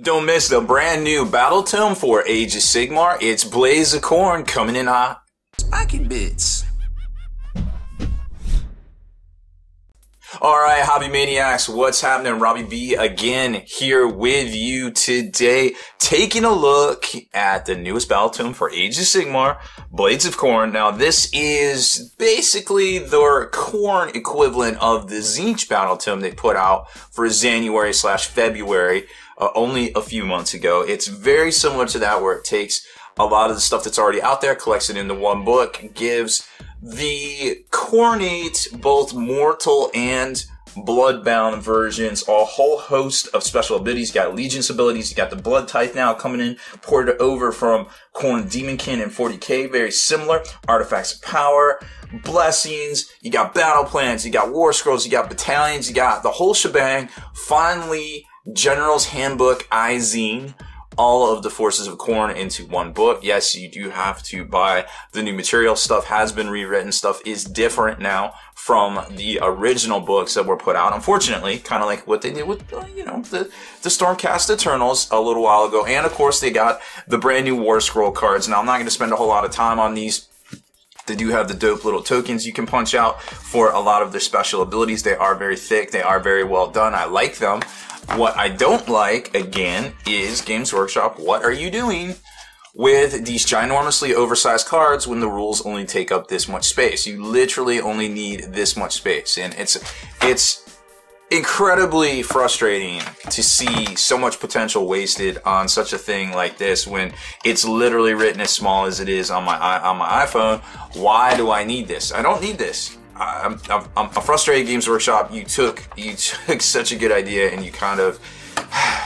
Don't miss the brand new battle tome for Age of Sigmar. It's Blaze of Khorne coming in hot. Spiky bits. Alright, Hobby Maniacs, what's happening? Robbie B again here with you today, taking a look at the newest battle tome for Age of Sigmar, Blades of Khorne. Now, this is basically the Khorne equivalent of the Tzeentch battle tome they put out for January/February, only a few months ago. It's very similar to that, where it takes a lot of the stuff that's already out there, collects it into one book, gives the Khornate, both mortal and bloodbound versions, a whole host of special abilities. You got allegiance abilities, you got the blood type now coming in, ported over from Khorne Demonkin and 40k, very similar. Artifacts of power, blessings, you got battle plans, you got war scrolls, you got battalions, you got the whole shebang. Finally, General's Handbook Izine, all of the forces of Khorne into one book. Yes, you do have to buy the new material. Stuff has been rewritten. Stuff is different now from the original books that were put out. Unfortunately, kind of like what they did with, the Stormcast Eternals a little while ago. And of course, they got the brand new War Scroll cards. Now, I'm not going to spend a whole lot of time on these. They do have the dope little tokens you can punch out for a lot of their special abilities. They are very thick. They are very well done. I like them. What I don't like, again, is Games Workshop. What are you doing with these ginormously oversized cards when the rules only take up this much space? You literally only need this much space. And it's incredibly frustrating to see so much potential wasted on such a thing like this when it's literally written as small as it is on my iPhone. Why do I need this? I don't need this. I'm frustrated, Games Workshop. You took such a good idea and you kind of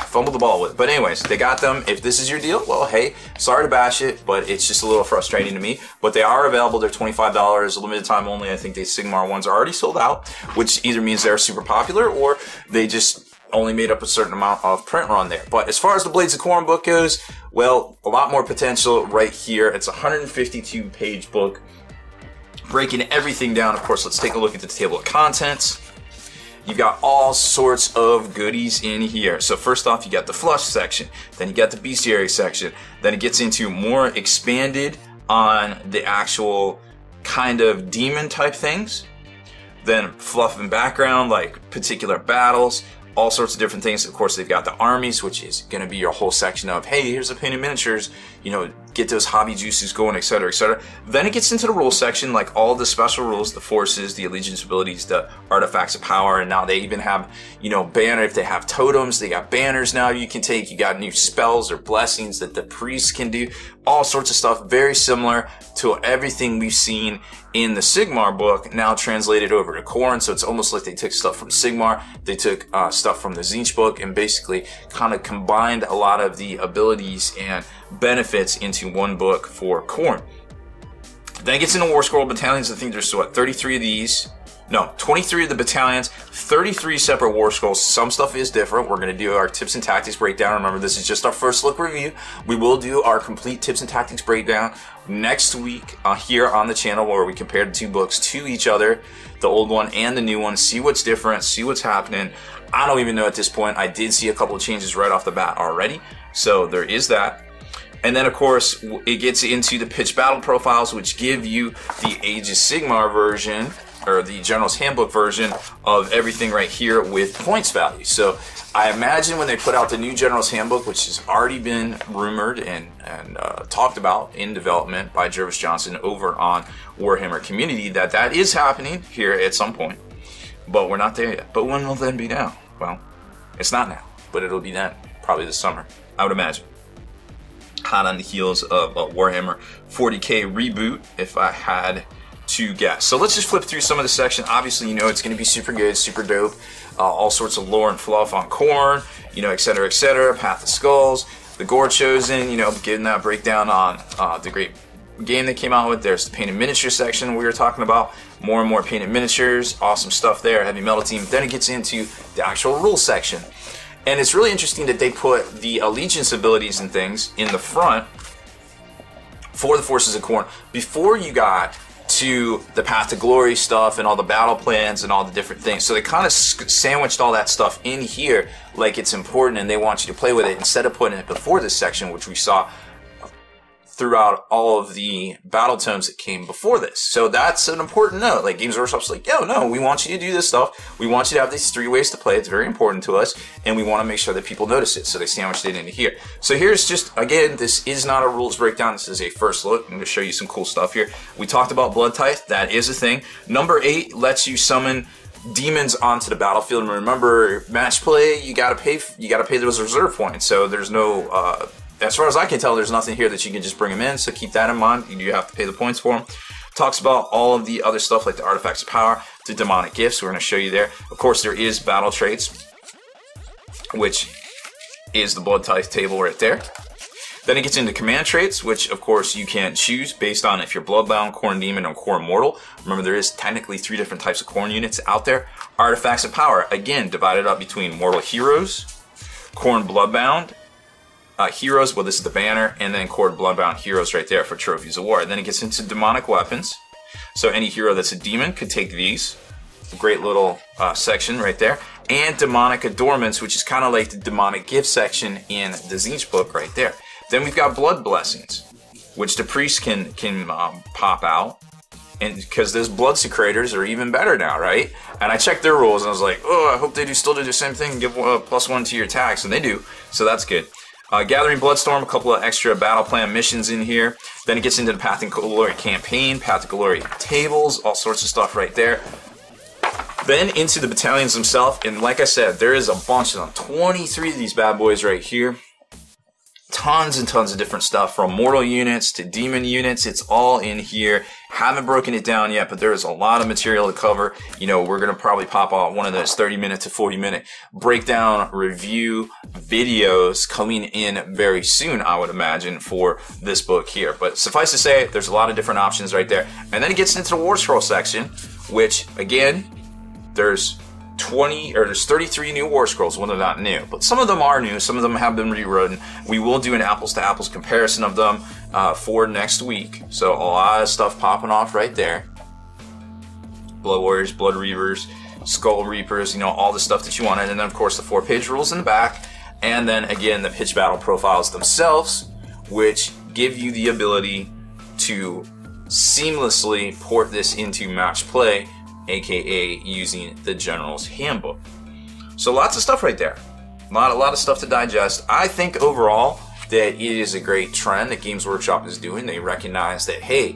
fumbled the ball with it. But anyways, they got them. If this is your deal, well, hey, sorry to bash it, but it's just a little frustrating to me. But they are available. They're $25, limited time only. I think the Sigmar ones are already sold out, which either means they're super popular or they just only made up a certain amount of print run there. But as far as the Blades of Khorne book goes, well, a lot more potential right here. It's a 152-page book, breaking everything down. Of course, let's take a look at the table of contents. You've got all sorts of goodies in here. So first off, you got the flush section, then you got the bestiary section, then it gets into more expanded on the actual kind of demon type things, then fluff and background, like particular battles, all sorts of different things. Of course, they've got the armies, which is going to be your whole section of, hey, here's a painted miniatures, get those hobby juices going, etc., etc. Then it gets into the rules section, like all the special rules, the forces, the allegiance abilities, the artifacts of power, and now they even have, banner. If they have totems, they got banners now you can take. You got new spells or blessings that the priests can do. All sorts of stuff, very similar to everything we've seen in the Sigmar book, now translated over to Khorne. So it's almost like they took stuff from Sigmar, they took stuff from the Tzeentch book, and basically kind of combined a lot of the abilities and benefits into one book for Khorne. Then it gets into War Scroll battalions. I think there's 33 of these. No, 23 of the battalions, 33 separate War Scrolls. Some stuff is different. We're going to do our tips and tactics breakdown. Remember, this is just our first look review. We will do our complete tips and tactics breakdown next week here on the channel, where we compare the two books to each other, the old one and the new one, see what's different, see what's happening. I don't even know at this point. I did see a couple of changes right off the bat already, so there is that. And then, of course, it gets into the pitch battle profiles, which give you the Age of Sigmar version, or the General's Handbook version of everything right here with points value. So I imagine when they put out the new General's Handbook, which has already been rumored and talked about in development by Jervis Johnson over on Warhammer Community, that is happening here at some point. But we're not there yet. But when will then be now? Well, it's not now, but it'll be then, probably this summer, I would imagine. Hot on the heels of a Warhammer 40k reboot, if I had to guess. So let's just flip through some of the section. Obviously, it's going to be super good, super dope. All sorts of lore and fluff on Khorne, etc., etc. Path of Skulls, the Gore Chosen, getting that breakdown on the great game they came out with. There's the painted miniature section we were talking about. More and more painted miniatures. Awesome stuff there. Heavy metal team. Then it gets into the actual rules section. And it's really interesting that they put the allegiance abilities and things in the front for the forces of Khorne before you got to the Path to Glory stuff and all the battle plans and all the different things. So they kind of sandwiched all that stuff in here like it's important, and they want you to play with it instead of putting it before this section, which we saw throughout all of the battle tomes that came before this. So that's an important note. Like, Games Workshop's like, yo, no, we want you to do this stuff. We want you to have these 3 ways to play. It's very important to us, and we want to make sure that people notice it. So they sandwiched it into here. So here's just, again, this is not a rules breakdown. This is a first look. I'm going to show you some cool stuff here. We talked about Blood Tithe. That is a thing. Number 8 lets you summon demons onto the battlefield. And remember, match play, you gotta pay those reserve points. So there's no as far as I can tell, there's nothing here that you can just bring them in, so keep that in mind. You do have to pay the points for them. Talks about all of the other stuff like the artifacts of power, the demonic gifts. We're going to show you there. Of course, there is battle traits, which is the Blood Tithe table right there. Then it gets into command traits, which of course you can choose based on if you're Bloodbound, Khorne Demon, or Khorne Mortal. Remember, there is technically 3 different types of Khorne units out there. Artifacts of power, again, divided up between Mortal Heroes, Khorne Bloodbound, heroes, well, this is the banner, and then Khorne Bloodbound heroes right there for trophies of war. And then it gets into demonic weapons. So any hero that's a demon could take these. A great little section right there. And demonic adornments, which is kind of like the demonic gift section in the Tzeentch book right there. Then we've got blood blessings, which the priest can pop out. And because those blood secretors are even better now, right? And I checked their rules and I was like, oh, I hope they still do the same thing and give +1 to your attacks. And they do, so that's good. Gathering Bloodstorm, a couple of extra battle plan missions in here. Then it gets into the Path to Glory campaign, Path to Glory tables, all sorts of stuff right there. Then into the battalions themselves, and like I said, there is a bunch of them. 23 of these bad boys right here. Tons and tons of different stuff, from mortal units to demon units. It's all in here. Haven't broken it down yet, but there is a lot of material to cover. You know, we're going to probably pop out one of those 30-minute to 40-minute breakdown review videos coming in very soon, I would imagine, for this book here. But suffice to say, there's a lot of different options right there. And then it gets into the War Scroll section, which, again, there's 33 new War Scrolls. Well, they're not new, but some of them are new. Some of them have been rewritten. We will do an apples to apples comparison of them for next week. So a lot of stuff popping off right there. Blood Warriors, Blood Reavers, Skull Reapers, you know, all the stuff that you wanted. And then of course the 4-page rules in the back. And then again, the pitch battle profiles themselves, which give you the ability to seamlessly port this into match play, aka using the General's Handbook. So lots of stuff right there. A lot of stuff to digest. I think overall that it is a great trend that Games Workshop is doing. They recognize that, hey,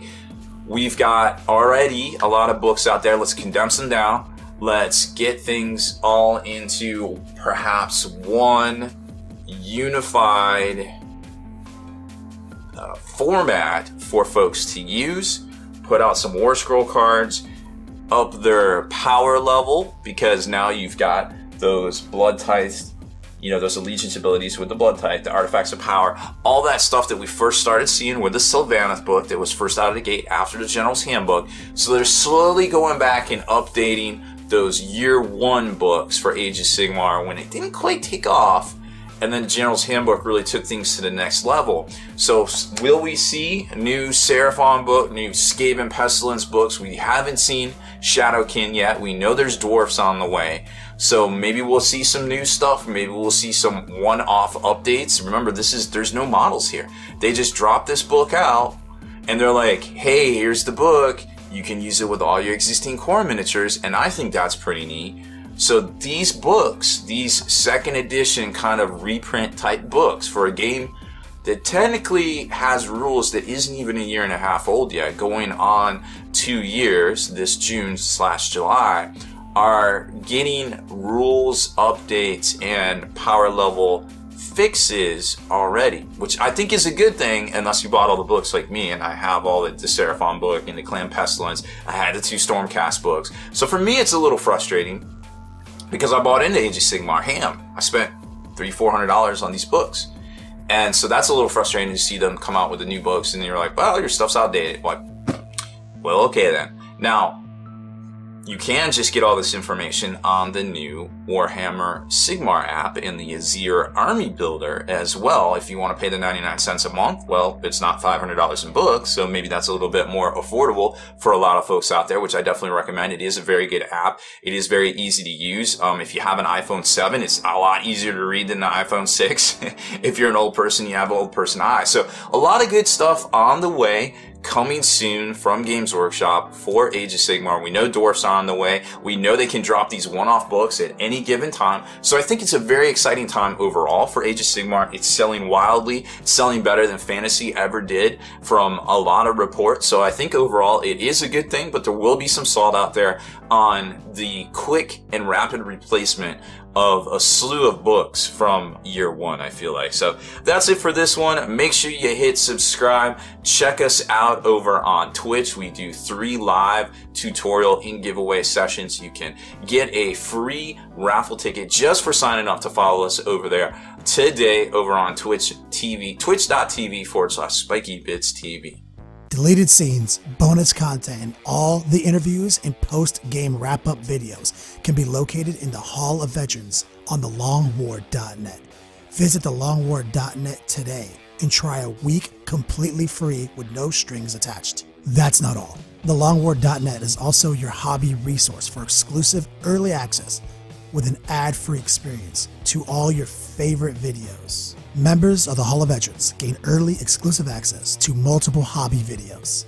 we've got already a lot of books out there. Let's condense them down. Let's get things all into perhaps one unified format for folks to use. Put out some War Scroll cards, up their power level, because now you've got those Blood Tithe, you know, those allegiance abilities with the Blood Tithe, the artifacts of power, all that stuff that we first started seeing with the Sylvaneth book that was first out of the gate after the General's Handbook. So they're slowly going back and updating those year 1 books for Age of Sigmar when it didn't quite take off, and then the General's Handbook really took things to the next level. So will we see a new Seraphon book, new Skaven Pestilence books? We haven't seen Shadowkin yet. We know there's dwarfs on the way. So maybe we'll see some new stuff. Maybe we'll see some one-off updates. Remember, there's no models here. They just dropped this book out and they're like, hey, here's the book. You can use it with all your existing Khorne miniatures. And I think that's pretty neat. So these books, these 2nd edition kind of reprint type books for a game that technically has rules that isn't even a year and a half old yet, going on 2 years this June/July, are getting rules updates and power level fixes already, which I think is a good thing, unless you bought all the books like me, and I have all the Seraphon book and the Clan Pestilence. I had the 2 Stormcast books. So for me, it's a little frustrating, because I bought into Age of Sigmar ham. I spent $300-400 on these books. And so that's a little frustrating to see them come out with the new books and you're like, well, your stuff's outdated. Like, well, okay then. Now, you can just get all this information on the new Warhammer Sigmar app in the Azir Army Builder as well. If you want to pay the 99 cents a month, well, it's not $500 in books, so maybe that's a little bit more affordable for a lot of folks out there, which I definitely recommend. It is a very good app. It is very easy to use. If you have an iPhone 7, it's a lot easier to read than the iPhone 6. If you're an old person, you have old person eyes. So a lot of good stuff on the way, coming soon from Games Workshop for Age of Sigmar. We know Dwarfs are on the way. We know they can drop these one-off books at any given time. So I think it's a very exciting time overall for Age of Sigmar. It's selling wildly. It's selling better than Fantasy ever did from a lot of reports. So I think overall it is a good thing, but there will be some salt out there on the quick and rapid replacement of a slew of books from year one, I feel like. So that's it for this one. Make sure you hit subscribe. Check us out over on Twitch. We do 3 live tutorial in giveaway sessions. You can get a free raffle ticket just for signing up to follow us over there today over on Twitch TV, twitch.tv/SpikeyBitsTV. Deleted scenes, bonus content, and all the interviews and post-game wrap-up videos can be located in the Hall of Veterans on thelongwar.net. Visit thelongwar.net today and try a week completely free with no strings attached. That's not all. Thelongwar.net is also your hobby resource for exclusive early access with an ad-free experience to all your favorite videos. Members of the Hall of Veterans gain early exclusive access to multiple hobby videos.